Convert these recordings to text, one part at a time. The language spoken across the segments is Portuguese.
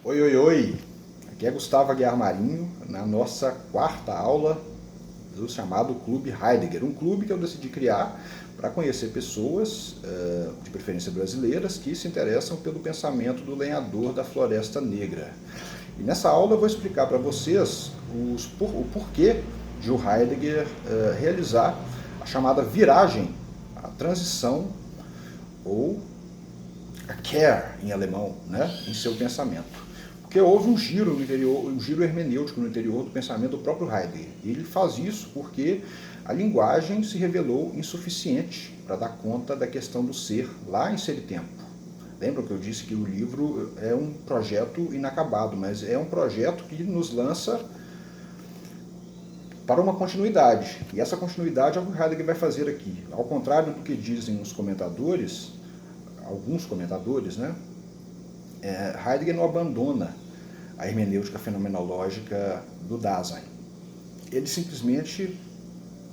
Oi, oi, oi! Aqui é Gustavo Aguiar Marinho, na nossa quarta aula do chamado Clube Heidegger. Um clube que eu decidi criar para conhecer pessoas, de preferência brasileiras, que se interessam pelo pensamento do lenhador da Floresta Negra. E nessa aula eu vou explicar para vocês o porquê de o Heidegger realizar a chamada viragem, a transição ou a Kehr em alemão, né, em seu pensamento. Porque houve um giro no interior, um giro hermenêutico no interior do pensamento do próprio Heidegger. E ele faz isso porque a linguagem se revelou insuficiente para dar conta da questão do ser lá em Ser e Tempo. Lembram que eu disse que o livro é um projeto inacabado, mas é um projeto que nos lança para uma continuidade. E essa continuidade é o que Heidegger vai fazer aqui. Ao contrário do que dizem os comentadores, alguns comentadores, né, Heidegger não abandona a hermenêutica fenomenológica do Dasein. Ele simplesmente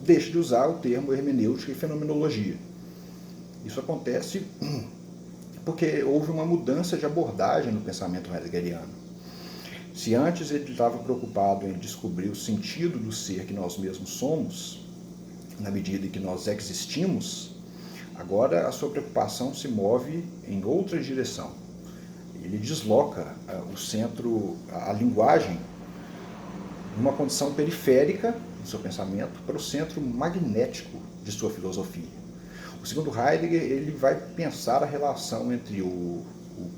deixa de usar o termo hermenêutica e fenomenologia. Isso acontece porque houve uma mudança de abordagem no pensamento heideggeriano. Se antes ele estava preocupado em descobrir o sentido do ser que nós mesmos somos, na medida em que nós existimos, agora a sua preocupação se move em outra direção. Ele desloca o centro, a linguagem, numa condição periférica do seu pensamento para o centro magnético de sua filosofia. O segundo Heidegger, ele vai pensar a relação entre o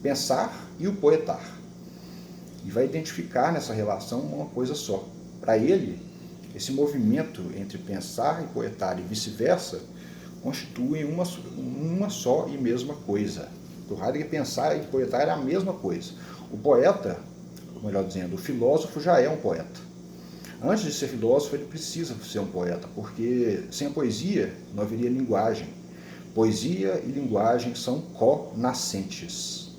pensar e o poetar. E vai identificar nessa relação uma coisa só. Para ele, esse movimento entre pensar e poetar e vice-versa constituem uma só e mesma coisa. Para o Heidegger, pensar e poetar era a mesma coisa. O poeta, ou melhor dizendo, o filósofo já é um poeta. Antes de ser filósofo, ele precisa ser um poeta, porque sem a poesia não haveria linguagem. Poesia e linguagem são co-nascentes.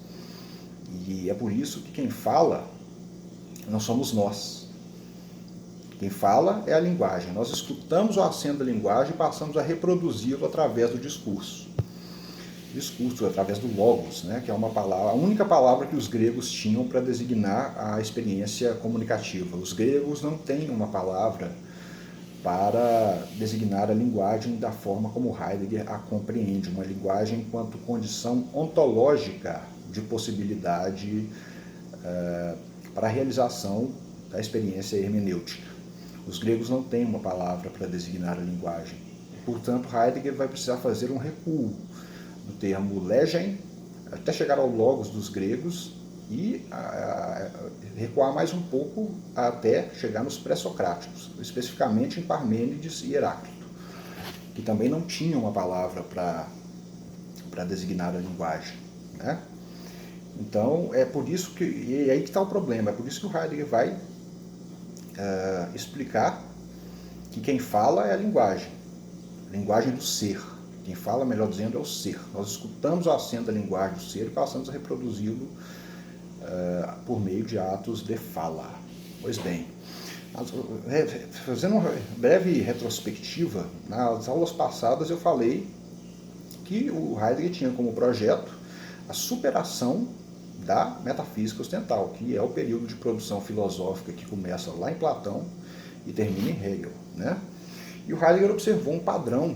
E é por isso que quem fala não somos nós. Quem fala é a linguagem. Nós escutamos o acento da linguagem e passamos a reproduzi-lo através do discurso. Discurso através do logos, né, que é uma palavra, a única palavra que os gregos tinham para designar a experiência comunicativa. Os gregos não têm uma palavra para designar a linguagem da forma como Heidegger a compreende, uma linguagem enquanto condição ontológica de possibilidade para a realização da experiência hermenêutica. Os gregos não têm uma palavra para designar a linguagem. Portanto, Heidegger vai precisar fazer um recuo do termo legem, até chegar ao logos dos gregos e recuar mais um pouco até chegar nos pré-socráticos, especificamente em Parmênides e Heráclito, que também não tinham uma palavra para designar a linguagem, né? Então, é por isso que, e aí que está o problema, é por isso que o Heidegger vai explicar que quem fala é a linguagem do ser. Quem fala, melhor dizendo, é o ser. Nós escutamos o acento da linguagem do ser e passamos a reproduzi-lo por meio de atos de fala. Pois bem, fazendo uma breve retrospectiva, nas aulas passadas eu falei que o Heidegger tinha como projeto a superação da metafísica ocidental, que é o período de produção filosófica que começa lá em Platão e termina em Hegel, né? E o Heidegger observou um padrão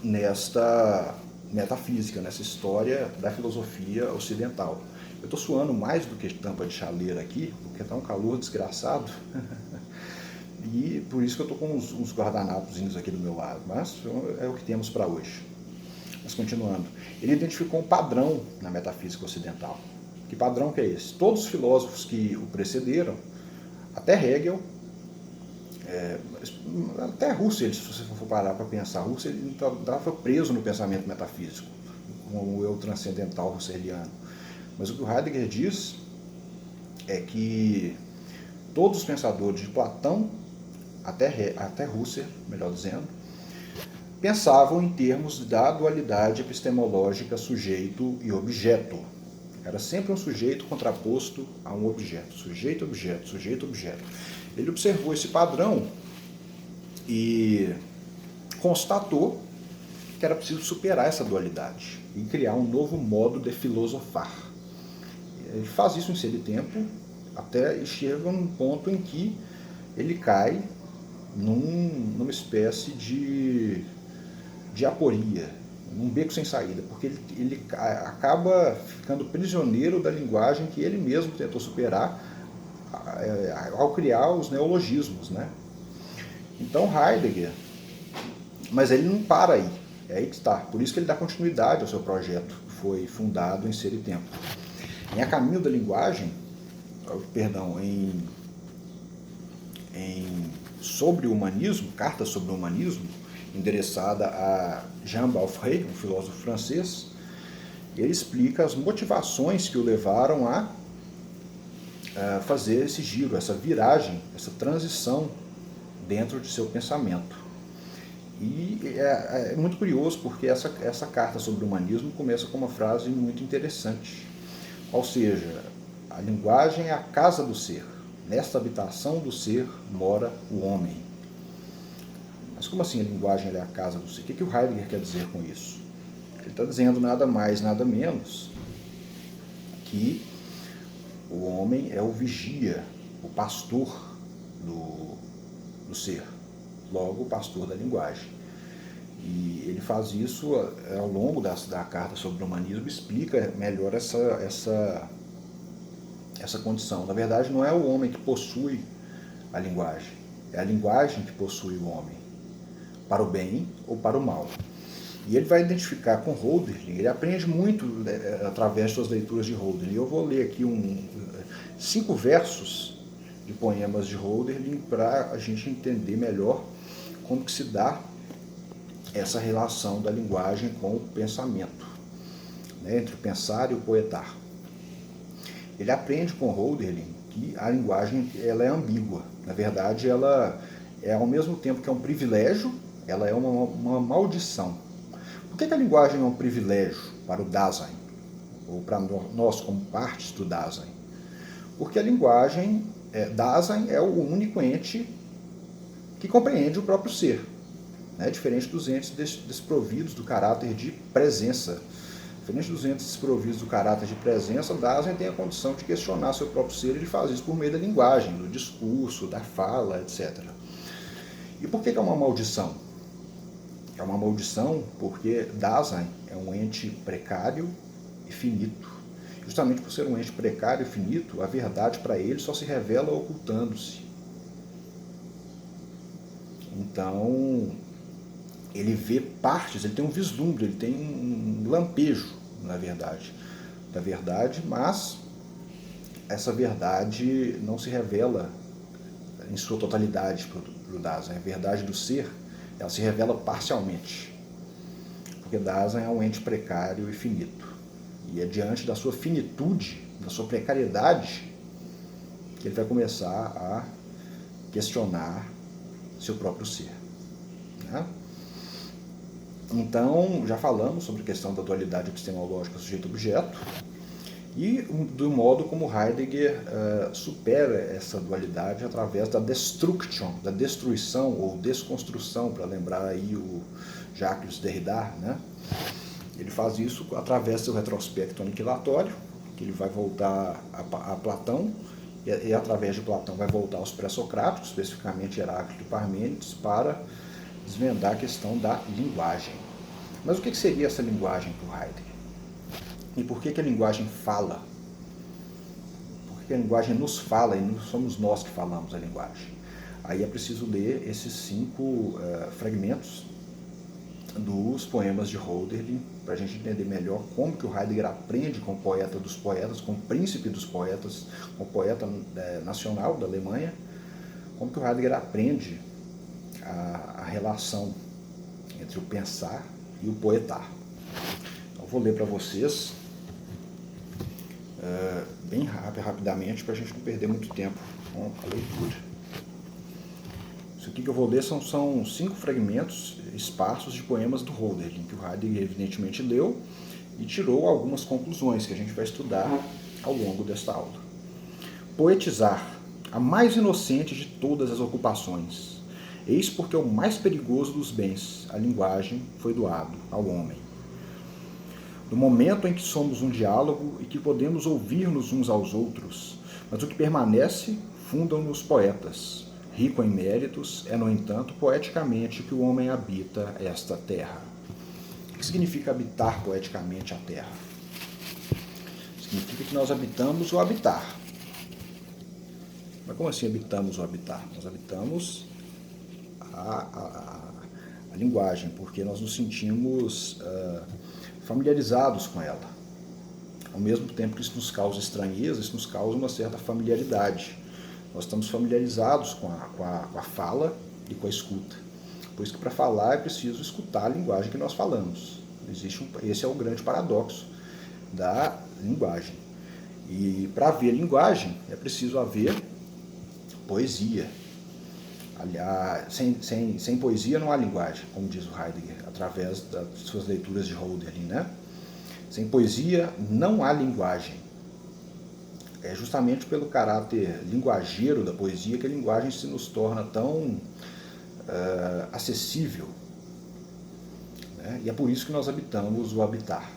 nesta metafísica, nessa história da filosofia ocidental. Eu estou suando mais do que tampa de chaleira aqui, porque está um calor desgraçado, e por isso que eu estou com uns guardanapozinhos aqui do meu lado, mas é o que temos para hoje. Mas continuando, ele identificou um padrão na metafísica ocidental. Que padrão que é esse? Todos os filósofos que o precederam, até Hegel, até Husserl, se você for parar para pensar, Husserl estava preso no pensamento metafísico, com o eu transcendental husserliano. Mas o que o Heidegger diz é que todos os pensadores de Platão, até Husserl, melhor dizendo, pensavam em termos da dualidade epistemológica sujeito e objeto. Era sempre um sujeito contraposto a um objeto. Sujeito-objeto, sujeito-objeto. Ele observou esse padrão e constatou que era preciso superar essa dualidade e criar um novo modo de filosofar. ele faz isso em Ser e Tempo, até chega num ponto em que ele cai numa espécie de aporia, num beco sem saída, porque ele acaba ficando prisioneiro da linguagem que ele mesmo tentou superar ao criar os neologismos, né? Então Heidegger, mas ele não para aí, é aí que está, por isso que ele dá continuidade ao seu projeto, que foi fundado em Ser e Tempo. Em A Caminho da Linguagem, em Sobre o Humanismo, Carta sobre o Humanismo, endereçada a Jean Balfré, um filósofo francês, ele explica as motivações que o levaram a fazer esse giro, essa viragem, essa transição dentro de seu pensamento. E é muito curioso porque essa carta sobre o humanismo começa com uma frase muito interessante. Ou seja, a linguagem é a casa do ser. Nesta habitação do ser mora o homem. Mas como assim a linguagem é a casa do ser? O que o Heidegger quer dizer com isso? Ele está dizendo nada mais, nada menos que o homem é o vigia, o pastor do ser, logo o pastor da linguagem. E ele faz isso ao longo da carta sobre o humanismo, explica melhor essa condição. Na verdade, não é o homem que possui a linguagem, é a linguagem que possui o homem, para o bem ou para o mal. E ele vai identificar com Hölderlin, ele aprende muito através de suas leituras de Hölderlin. Eu vou ler aqui 5 versos de poemas de Hölderlin para a gente entender melhor como que se dá essa relação da linguagem com o pensamento, né, entre o pensar e o poetar. Ele aprende com Hölderlin que a linguagem ela é ambígua. Na verdade, ela é ao mesmo tempo que é um privilégio, ela é uma maldição. Por que a linguagem é um privilégio para o Dasein, ou para nós como partes do Dasein? Porque a linguagem, Dasein é o único ente que compreende o próprio ser, né? Diferente dos entes desprovidos do caráter de presença. Diferente dos entes desprovidos do caráter de presença, Dasein tem a condição de questionar seu próprio ser e ele faz isso por meio da linguagem, do discurso, da fala, etc. E por que é uma maldição? É uma maldição porque Dasein é um ente precário e finito. Justamente por ser um ente precário e finito, a verdade para ele só se revela ocultando-se. Então, ele vê partes, ele tem um vislumbre, ele tem um lampejo, na verdade, da verdade, mas essa verdade não se revela em sua totalidade para o Dasein. A verdade do ser, ela se revela parcialmente, porque Dasein é um ente precário e finito. E é diante da sua finitude, da sua precariedade, que ele vai começar a questionar seu próprio ser, né? Então, já falamos sobre a questão da dualidade epistemológica sujeito-objeto e do modo como Heidegger supera essa dualidade através da destruction, da destruição ou desconstrução, para lembrar aí o Jacques Derrida, né? Ele faz isso através do retrospecto aniquilatório, que ele vai voltar a Platão, e através de Platão vai voltar aos pré-socráticos, especificamente Heráclito e Parmênides, para desvendar a questão da linguagem. Mas o que seria essa linguagem para o Heidegger? E por que a linguagem fala? Por que a linguagem nos fala e não somos nós que falamos a linguagem? Aí é preciso ler esses 5 fragmentos dos poemas de Hölderlin, para a gente entender melhor como que o Heidegger aprende com o poeta dos poetas, com o príncipe dos poetas, com o poeta nacional da Alemanha, como que o Heidegger aprende a relação entre o pensar e o poetar. Então, vou ler para vocês bem rapidamente, para a gente não perder muito tempo com a leitura. Isso aqui que eu vou ler são 5 fragmentos esparsos de poemas do Hölderlin, que o Heidegger evidentemente leu e tirou algumas conclusões que a gente vai estudar ao longo desta aula. Poetizar, a mais inocente de todas as ocupações. Eis porque o mais perigoso dos bens, a linguagem, foi doado ao homem. do momento em que somos um diálogo e que podemos ouvir-nos uns aos outros, mas o que permanece fundam-nos poetas. Rico em méritos, é, no entanto, poeticamente que o homem habita esta terra. O que significa habitar poeticamente a terra? Significa que nós habitamos o habitar. Mas como assim habitamos o habitar? Nós habitamos a linguagem, porque nós nos sentimos familiarizados com ela. Ao mesmo tempo que isso nos causa estranheza, isso nos causa uma certa familiaridade. Nós estamos familiarizados com a fala e com a escuta. Por isso que para falar é preciso escutar a linguagem que nós falamos. Esse é o grande paradoxo da linguagem. E para haver linguagem é preciso haver poesia. Aliás, sem poesia não há linguagem, como diz o Heidegger, através das suas leituras de Hölderlin, né? Sem poesia não há linguagem. É justamente pelo caráter linguageiro da poesia que a linguagem se nos torna tão acessível. Né? E é por isso que nós habitamos o habitar.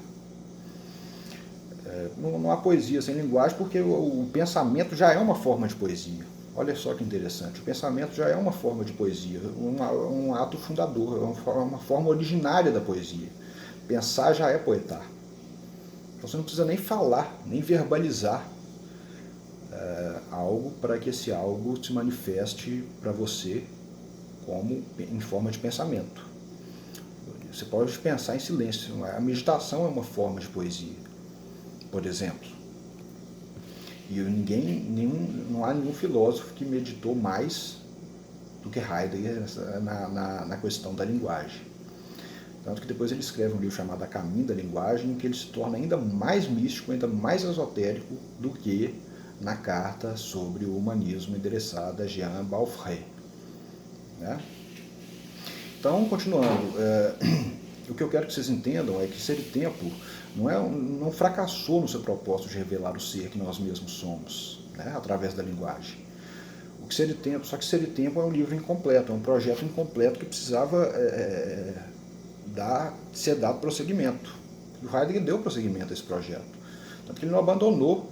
Não há poesia sem linguagem porque o pensamento já é uma forma de poesia. Olha só que interessante, o pensamento já é uma forma de poesia, um ato fundador, uma forma originária da poesia. Pensar já é poetar. Então você não precisa nem falar, nem verbalizar algo para que esse algo se manifeste para você como em forma de pensamento. Você pode pensar em silêncio. A meditação é uma forma de poesia, por exemplo. E não há nenhum filósofo que meditou mais do que Heidegger na questão da linguagem. Tanto que depois ele escreve um livro chamado A Caminho da Linguagem, em que ele se torna ainda mais místico, ainda mais esotérico do que na carta sobre o humanismo endereçada a Jean Balfré. Né? Então, continuando, o que eu quero que vocês entendam é que Ser e Tempo não fracassou no seu propósito de revelar o ser que nós mesmos somos, né, através da linguagem. Só que Ser e Tempo é um livro incompleto, é um projeto incompleto que precisava ser dado prosseguimento. E o Heidegger deu prosseguimento a esse projeto. Tanto que ele não abandonou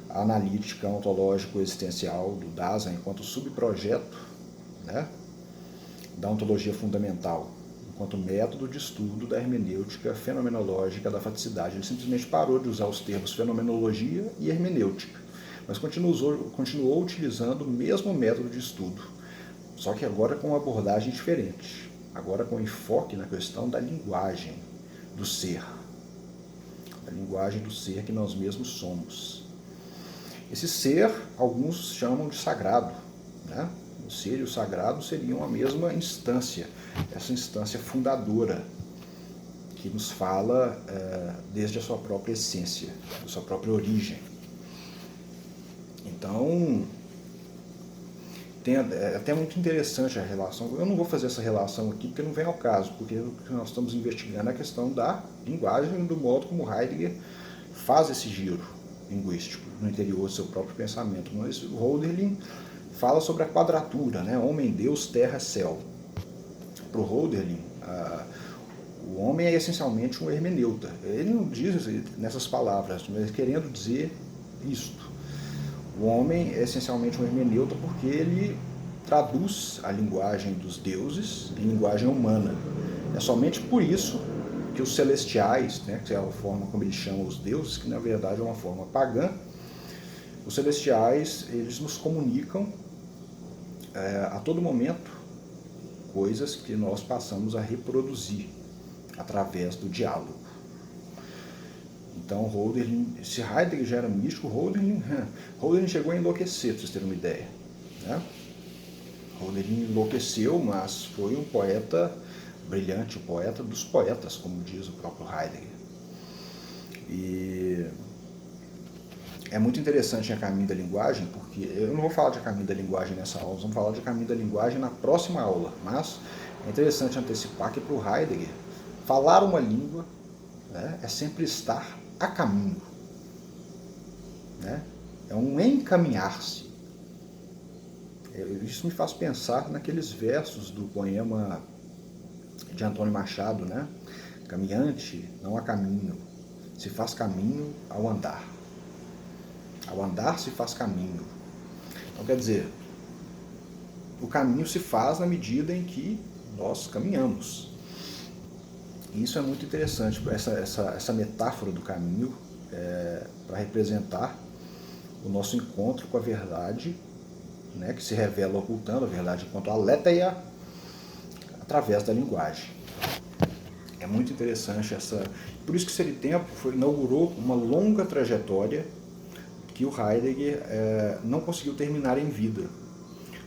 a analítica ontológico-existencial do Dasein enquanto subprojeto, né, da ontologia fundamental, enquanto método de estudo da hermenêutica fenomenológica da faticidade. Ele simplesmente parou de usar os termos fenomenologia e hermenêutica, mas continuou utilizando o mesmo método de estudo, só que agora com uma abordagem diferente, agora com enfoque na questão da linguagem do ser, a linguagem do ser que nós mesmos somos. Esse ser, alguns chamam de sagrado, né? O ser e o sagrado seriam a mesma instância, essa instância fundadora que nos fala desde a sua própria essência, da sua própria origem. Então, é até muito interessante a relação. Eu não vou fazer essa relação aqui porque não vem ao caso, porque o que nós estamos investigando é a questão da linguagem, do modo como Heidegger faz esse giro linguístico no interior do seu próprio pensamento. Mas o Hölderlin fala sobre a quadratura, né? Homem, Deus, terra, céu. Para o Hölderlin, o homem é essencialmente um hermeneuta. Ele não diz nessas palavras, mas querendo dizer isto. O homem é essencialmente um hermeneuta porque ele traduz a linguagem dos deuses em linguagem humana. É somente por isso que os celestiais, né, que é a forma como ele chama os deuses, que na verdade é uma forma pagã, os celestiais, eles nos comunicam a todo momento coisas que nós passamos a reproduzir através do diálogo. Então, Hölderlin, se Heidegger já era místico, Hölderlin chegou a enlouquecer, para vocês terem uma ideia. Né? Hölderlin enlouqueceu, mas foi um poeta brilhante, o poeta dos poetas, como diz o próprio Heidegger. E é muito interessante A Caminho da Linguagem, porque eu não vou falar de A Caminho da Linguagem nessa aula, nós vamos falar de A Caminho da Linguagem na próxima aula, mas é interessante antecipar que para o Heidegger, falar uma língua, né, é sempre estar a caminho. Né? É um encaminhar-se. Isso me faz pensar naqueles versos do poema de Antônio Machado, né? Caminhante, não a caminho. se faz caminho ao andar. Ao andar se faz caminho. Então quer dizer, o caminho se faz na medida em que nós caminhamos. E isso é muito interessante, essa metáfora do caminho para representar o nosso encontro com a verdade, né, que se revela ocultando a verdade enquanto aletheia através da linguagem. É muito interessante essa... Por isso que Ser e Tempo inaugurou uma longa trajetória que o Heidegger não conseguiu terminar em vida.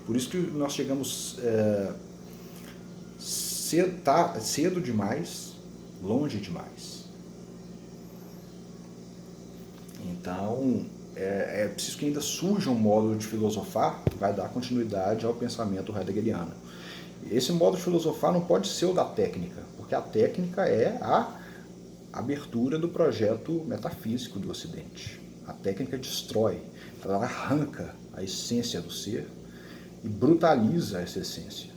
Por isso que nós chegamos cedo demais, longe demais. Então, é preciso que ainda surja um modo de filosofar que vai dar continuidade ao pensamento heideggeriano. Esse modo de filosofar não pode ser o da técnica, porque a técnica é a abertura do projeto metafísico do Ocidente. A técnica destrói, ela arranca a essência do ser e brutaliza essa essência.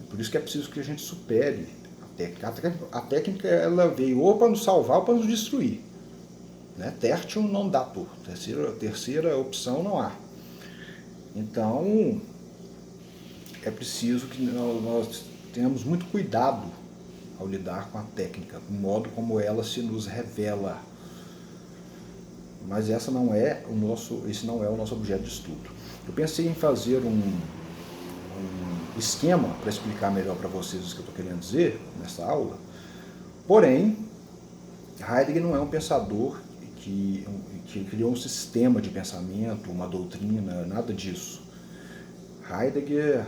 Por isso que é preciso que a gente supere a técnica. A técnica ela veio ou para nos salvar ou para nos destruir. Né? Tertium non datur, terceira opção não há. Então, é preciso que nós tenhamos muito cuidado ao lidar com a técnica, o modo como ela se nos revela. Mas esse não é o nosso objeto de estudo. Eu pensei em fazer um esquema para explicar melhor para vocês o que eu estou querendo dizer nessa aula. Porém, Heidegger não é um pensador que criou um sistema de pensamento, uma doutrina, nada disso. Heidegger,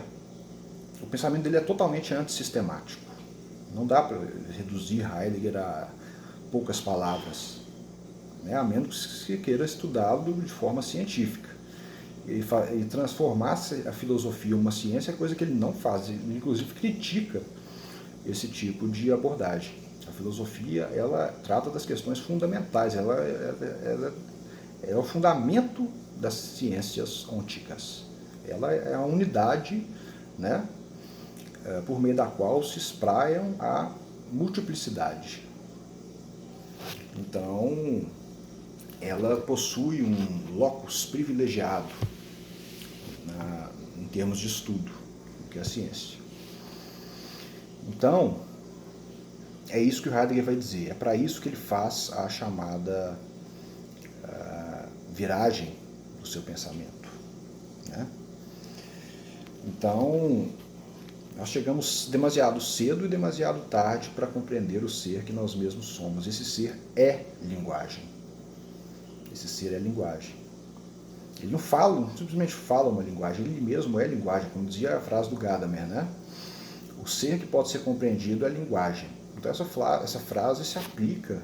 o pensamento dele é totalmente antissistemático. Não dá para reduzir Heidegger a poucas palavras, né? A menos que se queira estudá-lo de forma científica. E transformar a filosofia em uma ciência é coisa que ele não faz, ele inclusive critica esse tipo de abordagem. A filosofia, ela trata das questões fundamentais, ela é o fundamento das ciências onticas. Ela é a unidade, né, por meio da qual se espraiam a multiplicidade. Então, ela possui um locus privilegiado em termos de estudo, que é a ciência. Então, é isso que o Heidegger vai dizer. É para isso que ele faz a chamada viragem do seu pensamento. Né? Então, nós chegamos demasiado cedo e demasiado tarde para compreender o ser que nós mesmos somos. Esse ser é linguagem. Esse ser é linguagem. Ele não fala, não simplesmente fala uma linguagem, ele mesmo é linguagem, como dizia a frase do Gadamer, né? O ser que pode ser compreendido é linguagem. Então essa frase se aplica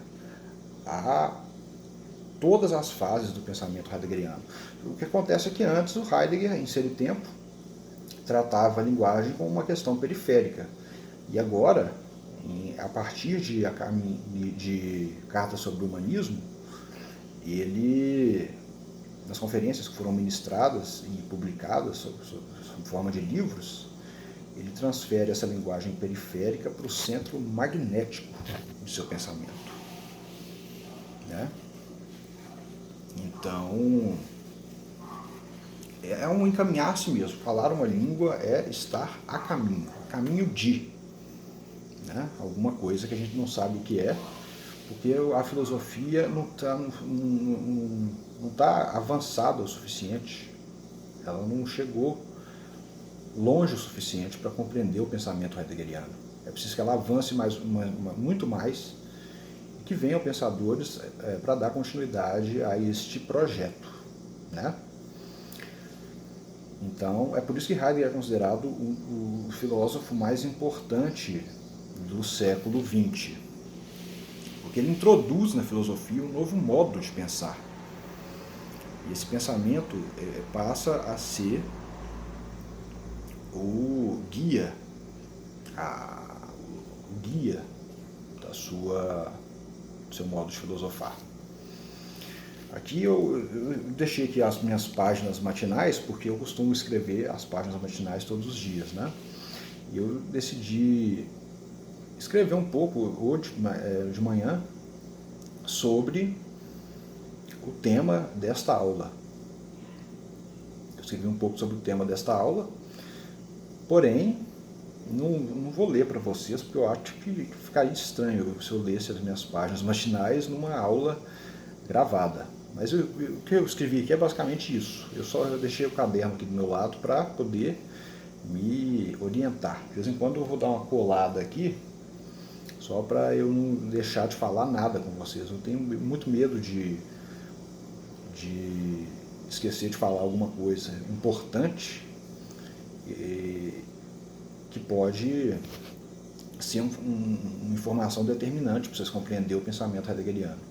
a todas as fases do pensamento heideggeriano. O que acontece é que antes o Heidegger, em Ser e Tempo, tratava a linguagem como uma questão periférica. E agora, a partir de Cartas sobre o Humanismo, ele, nas conferências que foram ministradas e publicadas sob forma de livros, ele transfere essa linguagem periférica para o centro magnético do seu pensamento. Né? Então, é um encaminhar-se mesmo. Falar uma língua é estar a caminho de, né? Alguma coisa que a gente não sabe o que é, porque a filosofia não está avançada o suficiente, ela não chegou longe o suficiente para compreender o pensamento heideggeriano. É preciso que ela avance muito mais e que venham pensadores para dar continuidade a este projeto. Né? Então, é por isso que Heidegger é considerado o filósofo mais importante do século XX. Porque ele introduz na filosofia um novo modo de pensar. E esse pensamento passa a ser o guia do seu modo de filosofar. Aqui eu deixei aqui as minhas páginas matinais, porque eu costumo escrever as páginas matinais todos os dias, né? E eu decidi escrever um pouco hoje de manhã sobre o tema desta aula. Eu escrevi um pouco sobre o tema desta aula, porém, não vou ler para vocês, porque eu acho que ficaria estranho se eu lesse as minhas páginas matinais numa aula gravada. Mas o que eu escrevi aqui é basicamente isso. Eu só deixei o caderno aqui do meu lado para poder me orientar. De vez em quando eu vou dar uma colada aqui, só para eu não deixar de falar nada com vocês. Eu tenho muito medo de esquecer de falar alguma coisa importante que pode ser uma informação determinante para vocês compreenderem o pensamento heideggeriano.